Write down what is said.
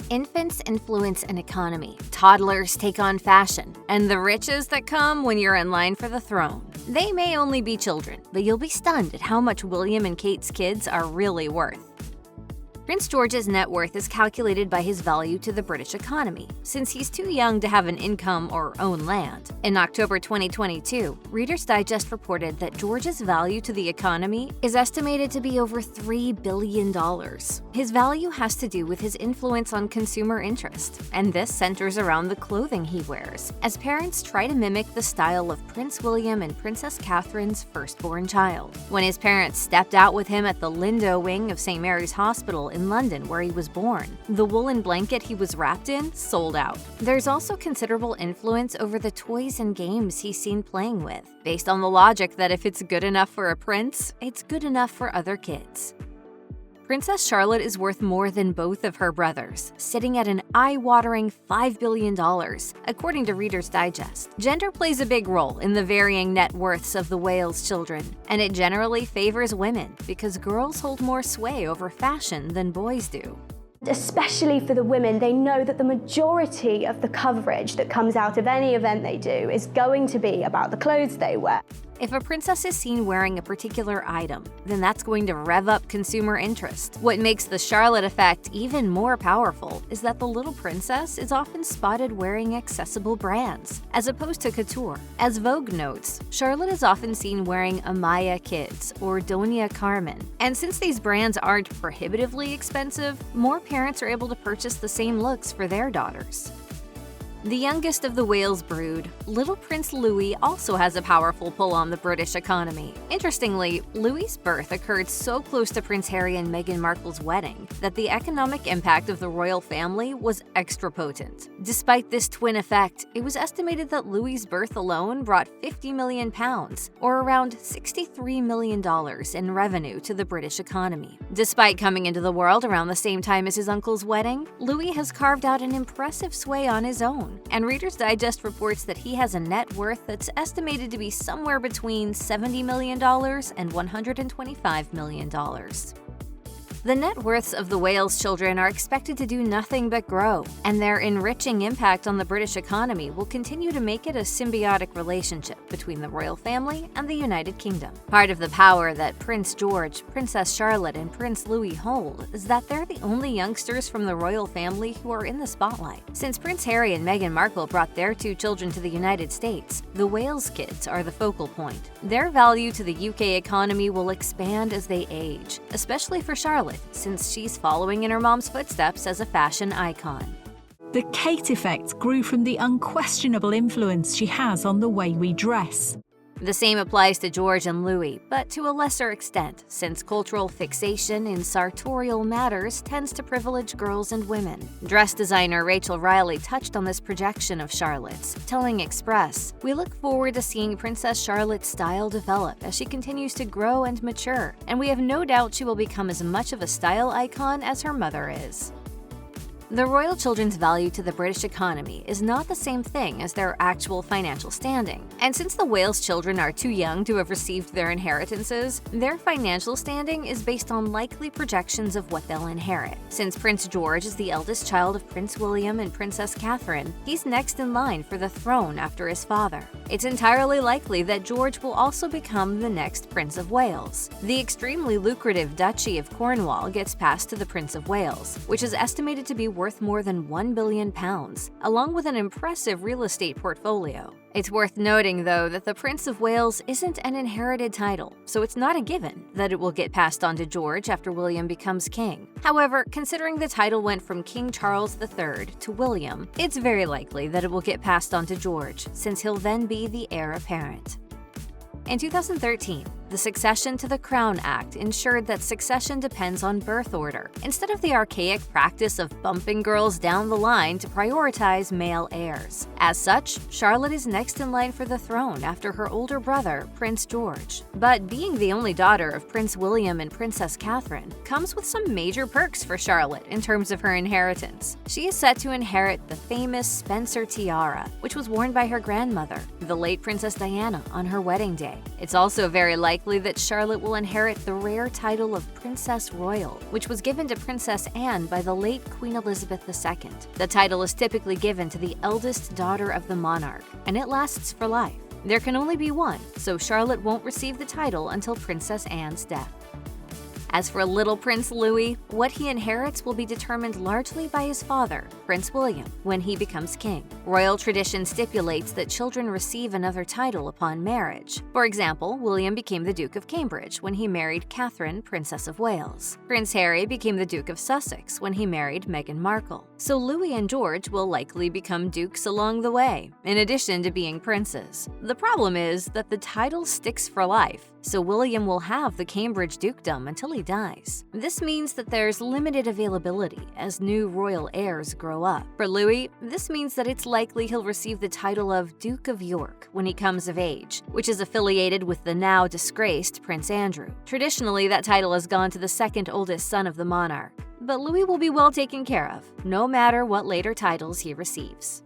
Infants influence an economy, toddlers take on fashion, and the riches that come when you're in line for the throne. They may only be children, but you'll be stunned at how much William and Kate's kids are really worth. Prince George's net worth is calculated by his value to the British economy, since he's too young to have an income or own land. In October 2022, Reader's Digest reported that George's value to the economy is estimated to be over $3 billion. His value has to do with his influence on consumer interest, and this centers around the clothing he wears, as parents try to mimic the style of Prince William and Princess Catherine's firstborn child. When his parents stepped out with him at the Lindo wing of St. Mary's Hospital in London, where he was born, the woolen blanket he was wrapped in sold out. There's also considerable influence over the toys and games he's seen playing with, based on the logic that if it's good enough for a prince, it's good enough for other kids. Princess Charlotte is worth more than both of her brothers, sitting at an eye-watering $5 billion, according to Reader's Digest. Gender plays a big role in the varying net worths of the Wales children, and it generally favors women because girls hold more sway over fashion than boys do. Especially for the women, they know that the majority of the coverage that comes out of any event they do is going to be about the clothes they wear. If a princess is seen wearing a particular item, then that's going to rev up consumer interest. What makes the Charlotte effect even more powerful is that the little princess is often spotted wearing accessible brands, as opposed to couture. As Vogue notes, Charlotte is often seen wearing Amaya Kids or Doña Carmen. And since these brands aren't prohibitively expensive, more parents are able to purchase the same looks for their daughters. The youngest of the Wales brood, little Prince Louis also has a powerful pull on the British economy. Interestingly, Louis's birth occurred so close to Prince Harry and Meghan Markle's wedding that the economic impact of the royal family was extra potent. Despite this twin effect, it was estimated that Louis's birth alone brought £50 million, or around $63 million in revenue to the British economy. Despite coming into the world around the same time as his uncle's wedding, Louis has carved out an impressive sway on his own. And Reader's Digest reports that he has a net worth that's estimated to be somewhere between $70 million and $125 million. The net worths of the Wales children are expected to do nothing but grow, and their enriching impact on the British economy will continue to make it a symbiotic relationship between the royal family and the United Kingdom. Part of the power that Prince George, Princess Charlotte, and Prince Louis hold is that they're the only youngsters from the royal family who are in the spotlight. Since Prince Harry and Meghan Markle brought their two children to the United States, the Wales kids are the focal point. Their value to the UK economy will expand as they age, especially for Charlotte, since she's following in her mom's footsteps as a fashion icon. The Kate effect grew from the unquestionable influence she has on the way we dress. The same applies to George and Louis, but to a lesser extent, since cultural fixation in sartorial matters tends to privilege girls and women. Dress designer Rachel Riley touched on this projection of Charlotte's, telling Express, "We look forward to seeing Princess Charlotte's style develop as she continues to grow and mature, and we have no doubt she will become as much of a style icon as her mother is." The royal children's value to the British economy is not the same thing as their actual financial standing. And since the Wales children are too young to have received their inheritances, their financial standing is based on likely projections of what they'll inherit. Since Prince George is the eldest child of Prince William and Princess Catherine, he's next in line for the throne after his father. It's entirely likely that George will also become the next Prince of Wales. The extremely lucrative Duchy of Cornwall gets passed to the Prince of Wales, which is estimated to be worth more than £1 billion, along with an impressive real estate portfolio. It's worth noting, though, that the Prince of Wales isn't an inherited title, so it's not a given that it will get passed on to George after William becomes king. However, considering the title went from King Charles III to William, it's very likely that it will get passed on to George, since he'll then be the heir apparent. In 2013, the Succession to the Crown Act ensured that succession depends on birth order, instead of the archaic practice of bumping girls down the line to prioritize male heirs. As such, Charlotte is next in line for the throne after her older brother, Prince George. But being the only daughter of Prince William and Princess Catherine comes with some major perks for Charlotte in terms of her inheritance. She is set to inherit the famous Spencer tiara, which was worn by her grandmother, the late Princess Diana, on her wedding day. It's also very likely that Charlotte will inherit the rare title of Princess Royal, which was given to Princess Anne by the late Queen Elizabeth II. The title is typically given to the eldest daughter of the monarch, and it lasts for life. There can only be one, so Charlotte won't receive the title until Princess Anne's death. As for little Prince Louis, what he inherits will be determined largely by his father, Prince William, when he becomes king. Royal tradition stipulates that children receive another title upon marriage. For example, William became the Duke of Cambridge when he married Catherine, Princess of Wales. Prince Harry became the Duke of Sussex when he married Meghan Markle. So Louis and George will likely become dukes along the way, in addition to being princes. The problem is that the title sticks for life, so William will have the Cambridge dukedom until he dies. This means that there's limited availability as new royal heirs grow up. For Louis, this means that it's likely he'll receive the title of Duke of York when he comes of age, which is affiliated with the now disgraced Prince Andrew. Traditionally, that title has gone to the second oldest son of the monarch, but Louis will be well taken care of, no matter what later titles he receives.